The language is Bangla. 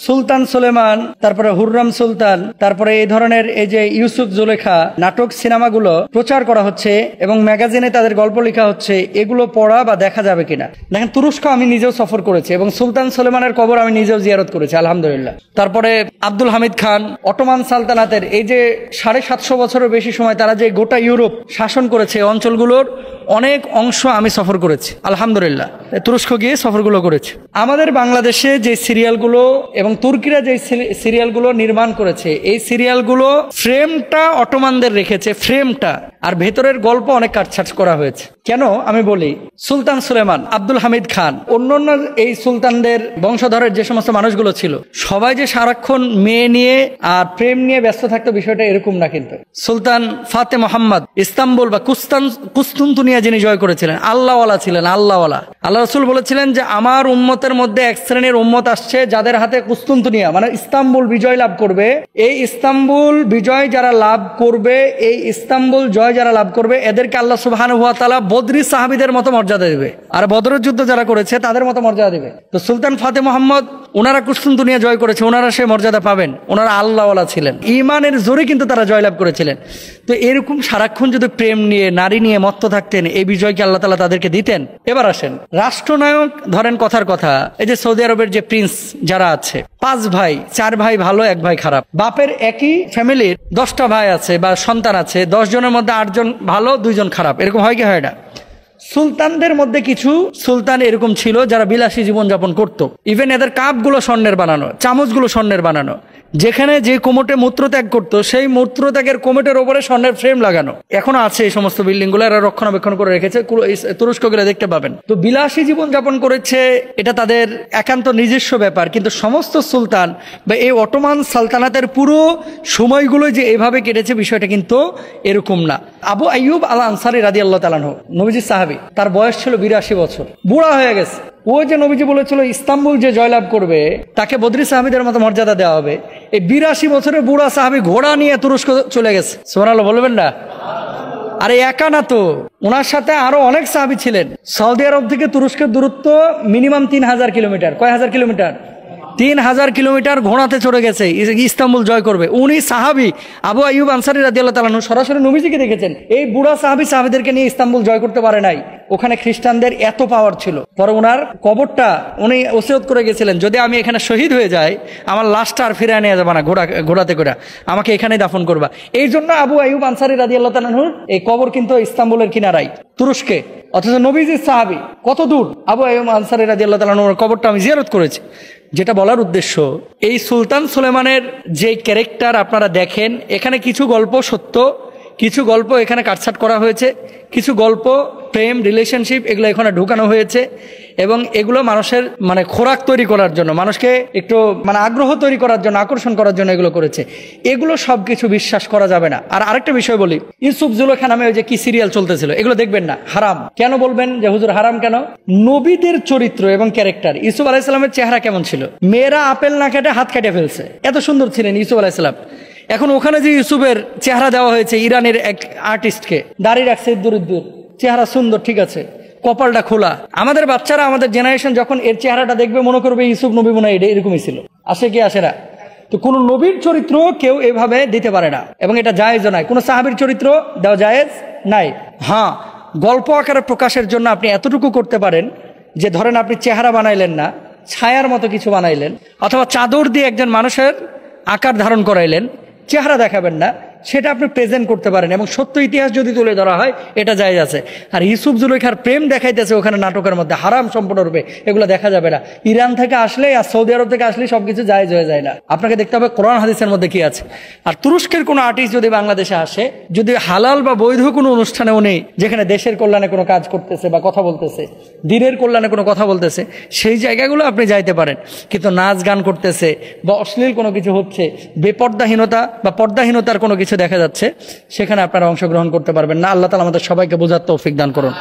সুলতান সুলেমান, তারপরে হুররাম সুলতান, তারপরে এই ধরনের এই যে ইউসুফ জুলেখা নাটক সিনেমাগুলো প্রচার করা হচ্ছে এবং ম্যাগাজিনে তাদের গল্প লেখা হচ্ছে, এগুলো পড়া বা দেখা যাবে কিনা। দেখেন, তুরস্ক আমি নিজেও সফর করেছি এবং সুলতান সুলেমানের কবর আমি নিজেও জিয়ারত করেছি আলহামদুলিল্লাহ। তারপরে আব্দুল হামিদ খান, অটোমান সালতানাতের এই যে 750 বছরের বেশি সময় তারা যে গোটা ইউরোপ শাসন করেছে, অঞ্চলগুলোর অনেক অংশ আমি সফর করেছি আলহামদুলিল্লাহ। তুরস্ক গিয়ে সফরগুলো করেছি। আমাদের বাংলাদেশে যে সিরিয়ালগুলো এবং তুর্কিরা যে সিরিয়ালগুলো নির্মাণ করেছে, এই সিরিয়ালগুলো ফ্রেমটা অটোমানদের রেখেছে, ফ্রেমটা, আর ভেতরের গল্প অনেক কাটছাট করা হয়েছে। কেন আমি বলি, সুলতান সুলেমান, আব্দুল হামিদ খান, অন্যান্য এই সুলতানদের বংশধরের যে সমস্ত মানুষগুলো ছিল, সবাই যে সারাক্ষণ মেয়ে নিয়ে আর প্রেম নিয়ে ব্যস্ত থাকতো বিষয়টা এরকম না। কিন্তু সুলতান ফাতে মোহাম্মদ ইস্তাম্বুল বা কুস্তুনতুনিয়া যিনি জয় করেছিলেন, আল্লাহওয়ালা ছিলেন, আল্লাহওয়ালা। আল্লাহ রাসূল বলেছিলেন যে আমার উম্মতের মধ্যে এক শ্রেণীর উম্মত আসছে যাদের হাতে কুস্তুনতুনিয়া মানে ইস্তাম্বুল বিজয় লাভ করবে। এই ইস্তাম্বুল বিজয় যারা লাভ করবে, এই ইস্তাম্বুল জয় যারা লাভ করবে, এদেরকে আল্লাহ সুবহানাহু ওয়া তাআলা বদরি সাহাবীদের মতো মর্যাদা দেবে, আর বদরের যুদ্ধ যারা করেছে তাদের মতো মর্যাদা দেবে। তো সুলতান ফাতে মোহাম্মদ, ওনারা কুস্তুনতুনিয়া জয় করেছে, ওনারা সে মর্যাদা পাবেন। ওনারা আল্লাহওয়ালা ছিলেন, ঈমানের জোরে কিন্তু তারা জয়লাভ করেছিলেন। তো এরকম সারাক্ষণ যদি প্রেম নিয়ে, নারী নিয়ে মত্ত থাকতেন, এই বিজয়কে আল্লাহ তাআলা তাদেরকে দিতেন। এবার আসেন রাষ্ট্রনায়ক, ধরেন কথার কথা, এই যে সৌদি আরবের যে প্রিন্স যারা আছে, 5 ভাই, 4 ভাই ভালো, 1 ভাই খারাপ। বাপের একই ফ্যামিলির 10টা ভাই আছে বা সন্তান আছে, 10 জনের মধ্যে 8 জন ভালো, 2 জন খারাপ। এরকম হয় কি হয় না? সুলতানদের মধ্যে কিছু সুলতান এরকম ছিল যারা বিলাসী জীবনযাপন করত। ইভেন এদের কাপগুলো স্বর্ণের বানানো, চামচগুলো স্বর্ণের বানানো। যেখানে যে কোমটে মূত্রত্যাগ করত, সেই মূত্রত্যাগের কোমটের ওপরে স্বর্ণের ফ্রেম লাগানো। এখনো আছে এই সমস্ত বিল্ডিংগুলো, এরা রক্ষণাবেক্ষণ করে রেখেছে, তুরস্ক গেলে দেখতে পাবেন। তো বিলাসী জীবনযাপন করেছে, এটা তাদের একান্ত নিজস্ব ব্যাপার। কিন্তু সমস্ত সুলতান বা এই অটোমান সালতানাতের পুরো সময়গুলো যে এভাবে কেটেছে, বিষয়টা কিন্তু এরকম না। আবু আইয়ুব আল আনসারী রাদিয়াল্লাহু তাআলা আনহু, নবীজির সাহাবী, তার বয়স ছিল 82 বছর, বুড়া হয়ে গেছে। ওই যে নবীজি বলেছিল ইস্তাম্বুল যে জয়লাভ করবে তাকে বদরি সাহাবীদের মতো মর্যাদা দেওয়া হবে, এই 82 বছরের বুড়া সাহাবী ঘোড়া নিয়ে তুরস্ক চলে গেছে। সুবহানাল্লাহ বলবেন না? আরে একা না তো, ওনার সাথে আরো অনেক সাহাবী ছিলেন। সৌদি আরব থেকে তুরস্কের দূরত্ব মিনিমাম 3000 কিলোমিটার। কয় হাজার কিলোমিটার? 3000 কিলোমিটার ঘোড়াতে চড়ে গেছে ইস্তাম্বুল জয় করবে। উনি সাহাবী আবু আইয়ুব আনসারী রাদিয়াল্লাহু তাআলা আনহু সরাসরি নবীজিকে দেখেছেন। এই বুড়া সাহাবীদেরকে নিয়ে ইস্তাম্বুল জয় করতে পারে নাই। ওখানে খ্রিস্টানদের এত পাওয়ার ছিল। পরে ওনার কবরটা উনি ওসিয়ত করে গেছিলেন, যদি আমি এখানে শহীদ হয়ে যাই, আমার লাশটা আর ফিরে নিয়ে যাবে না ঘোড়াতে করে, আমাকে এখানেই দাফন করবা। এই জন্য আবু আইয়ুব আনসারী রাদিয়াল্লাহু তাআলা আনহুর এই কবর কিন্তু ইস্তাম্বুলের কিনারায়, তুরস্কে। অথচ নবীজির সাহাবী কত দূর, আবু আইয়ুব আনসারী রাদিয়াল্লাহু তাআলা আনহুর কবরটা আমি জিয়ারত করেছি। যেটা বলার উদ্দেশ্য, এই সুলতান সুলেমানের যে ক্যারেক্টার আপনারা দেখেন, এখানে কিছু গল্প সত্য, কিছু গল্প এখানে কাটছাট করা হয়েছে, কিছু গল্প প্রেম, রিলেশনশিপ, এগুলো এখানে ঢুকানো হয়েছে এবং এগুলো মানুষের মানে খোরাক তৈরি করার জন্য, মানুষকে একটু মানে আগ্রহ তৈরি করার জন্য, আকর্ষণ করার জন্য এগুলো করেছে। এগুলো সব কিছু বিশ্বাস করা যাবে না। আর আরেকটা বিষয় বলি, ইউসুফ জুলেখা নামে ওই যে কি সিরিয়াল চলতেছিল, এগুলো দেখবেন না, হারাম। কেন বলবেন যে হুজুর হারাম কেন? নবীদের চরিত্র এবং ক্যারেক্টার, ইউসুফ আলাইহিস সালামের চেহারা কেমন ছিল? মেয়েরা আপেল না কেটে হাত কেটে ফেলছে, এত সুন্দর ছিলেন ইউসুফ আলাইহিস সালাম। এখন ওখানে যে ইউসুফের চেহারা দেওয়া হয়েছে ইরানের এক আর্টিস্টকে, দাড়ি রাখছে দূর, চেহারা সুন্দর, ঠিক আছে, কপালটা খোলা। আমাদের বাচ্চারা, আমাদের জেনারেশন যখন এর চেহারাটা দেখবে মনে করবে ইউসুফ নবী মনে হয় এরকমই ছিল। আসে কি আসে না? তো কোন নবীর চরিত্র কেউ এভাবে দিতে পারে না এবং এটা জায়েজও নাই। কোন সাহাবীর চরিত্র দেওয়া জায়েজ নাই। হ্যাঁ, গল্প আকারে প্রকাশের জন্য আপনি এতটুকু করতে পারেন যে ধরেন আপনি চেহারা বানাইলেন না, ছায়ার মতো কিছু বানাইলেন, অথবা চাদর দিয়ে একজন মানুষের আকার ধারণ করাইলেন, চেহারা দেখাবেন না, সেটা আপনি প্রেজেন্ট করতে পারেন এবং সত্য ইতিহাস যদি তুলে ধরা হয় এটা জায়েজ আছে। আর ইউসুফ জুলেখার প্রেম দেখাইতেছে ওখানে নাটকের মধ্যে, হারাম সম্পূর্ণরূপে, এগুলো দেখা যাবে না। ইরান থেকে আসলে আর সৌদি আরব থেকে আসলে সবকিছু জায়েজ হয়ে যায় না। আপনাকে দেখতে হবে কোরআন হাদিসের মধ্যে কি আছে। আর তুরস্কের কোনো আর্টিস্ট যদি বাংলাদেশে আসে, যদি হালাল বা বৈধ কোনো অনুষ্ঠানেও নেই, যেখানে দেশের কল্যাণে কোনো কাজ করতেছে বা কথা বলতেছে, দিনের কল্যাণে কোনো কথা বলতেছে, সেই জায়গাগুলো আপনি যাইতে পারেন। কিন্তু নাচ গান করতেছে বা অশ্লীল কোনো কিছু হচ্ছে, বেপর্দাহীনতা বা পর্দাহীনতার কোনো কিছু দেখা যাচ্ছে, সেখানে আপনারা অংশগ্রহণ করতে পারবেন না। আল্লাহ তাআলা আমাদের সবাইকে বোঝার তৌফিক দান করুন।